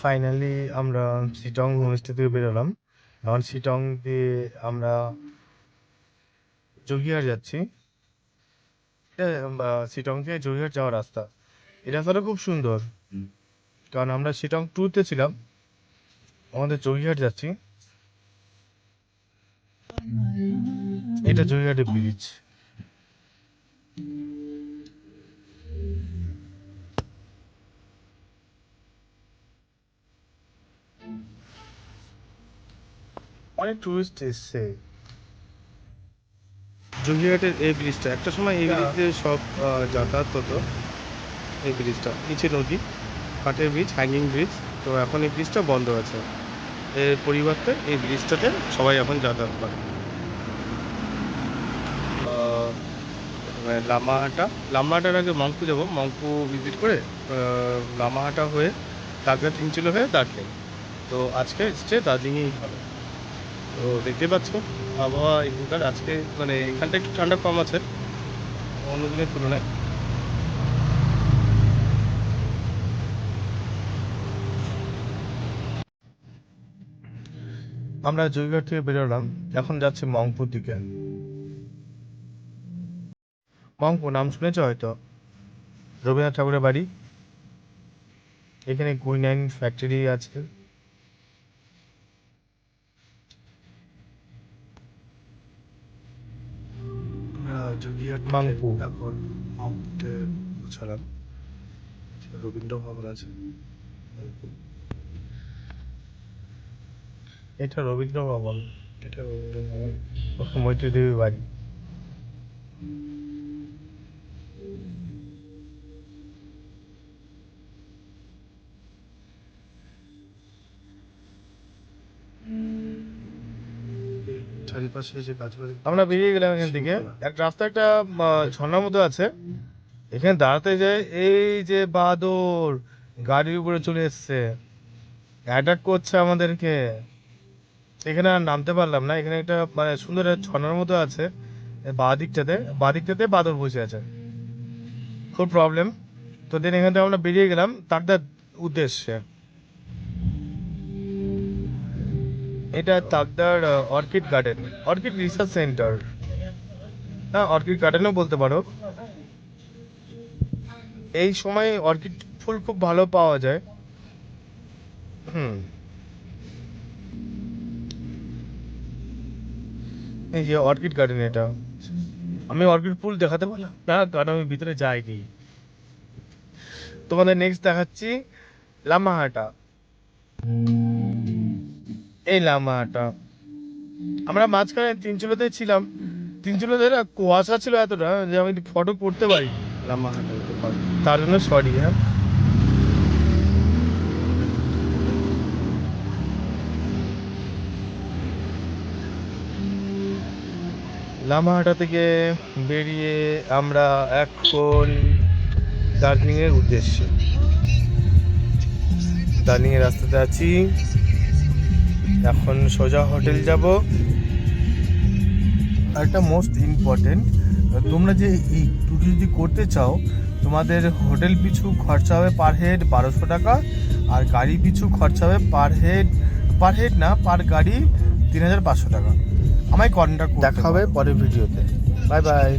Finally আমরা Sittong homestay থেকে বেরোলাম। এখন শিটং দিয়ে আমরা জোগিহাট যাচ্ছি। শিটং থেকে জোগিহাট যাওয়ার রাস্তা। এই রাস্তাটা খুব সুন্দর, কারণ আমরা শিটং ট্যুরতে ছিলাম, আমাদের জোগিহাট যাচ্ছি। এটা জোগিহাটের ব্রিজ। অনেক টুরিস্ট এসছে জোগিহাটের এই ব্রিজটা। একটা সময় এই ব্রিজে সব যাতায়াত হতো। এই ব্রিজটা নিচে নদী, কাঠের ব্রিজ, হ্যাঙ্গিং ব্রিজ। তো এখন এই ব্রিজটা বন্ধ আছে, এর পরিবর্তে এই ব্রিজটাতে সবাই এখন যাতায়াত করে। লামাহাটার আগে মংপু যাবো, মংপু ভিজিট করে লামাহাটা হয়ে তারপরে তিনচুলো হয়ে দার্জিলিং। তো আজকে স্টে দার্জিলিংয়েই হবে। তো দেখতে পাচ্ছ আবহাওয়া এখানকার আজকে মানে এখানটা একটু ঠান্ডা কম আছে অন্য দিনের তুলনায়। আমরা জয়গড় থেকে বেরোলাম, এখন যাচ্ছি মংপুর দিকে। মংপু নাম শুনেছ হয়তো, রবীন্দ্রনাথ ঠাকুরের বাড়ি। এখানে কুইনাইন ফ্যাক্টরি আছে। মংপু এখন মংপুতে পৌঁছালাম। রবীন্দ্র ভবন আছে, এটা রবীন্দ্র ভবন। এটা রবীন্দ্র ভবন, মৈত্রী দেবীর বাড়ি। চারিপাশে যে গাছপালা, আমরা বেরিয়ে গেলাম এখান থেকে। এক রাস্তা একটা ঝর্ণার মতো আছে, এখানে দাঁড়াতে যায়। এই যে বাদর গাড়ির উপরে চলে এসছে, অ্যাটাক করছে আমাদেরকে। এখানে আর নামতে পারলাম না। এখানে একটা মানে সুন্দর ঝর্ণার মতো আছে, বাঁ দিকটাতে বাদর বসে আছে, খুব প্রবলেম। তো দেন এখান থেকে আমরা বেরিয়ে গেলাম তাকদার উদ্দেশ্যে। এটা Takdah orchid garden, orchid research centre, না অর্কিড গার্ডেনও বলতে পারো। এই সময় অর্কিড ফুল খুব ভালো পাওয়া যায়। এই যে অর্কিড গার্ডেন, এটা আমি অর্কিড ফুল দেখাতে পারলাম না কারণ আমি ভিতরে যাইনি। তোমাদের নেক্সট দেখাচ্ছি লামাহাটা। এই লামাহাটা আমরা মাঝখানে তিনচুলোতে ছিলাম। তিনচুলোতে না কুয়াশা ছিল এতটা যে আমি ফটো করতে পারি লামাহাটা, তার জন্য সরি। হ্যাঁ, লামাহাটা থেকে বেরিয়ে আমরা এখন দার্জিলিংয়ের উদ্দেশ্যে, দার্জিলিংয়ের রাস্তাতে আছি। এখন সোজা হোটেল যাব। একটা মোস্ট ইম্পর্টেন্ট, তোমরা যে এই ট্যুর যদি করতে চাও, তোমাদের হোটেল পিছু খরচা হবে পার হেড 1200 টাকা, আর গাড়ি পিছু খরচা হবে পার গাড়ি 3500 টাকা। আমায় কন্ট্যাক্ট দেখা হবে পরের ভিডিওতে। Bye bye.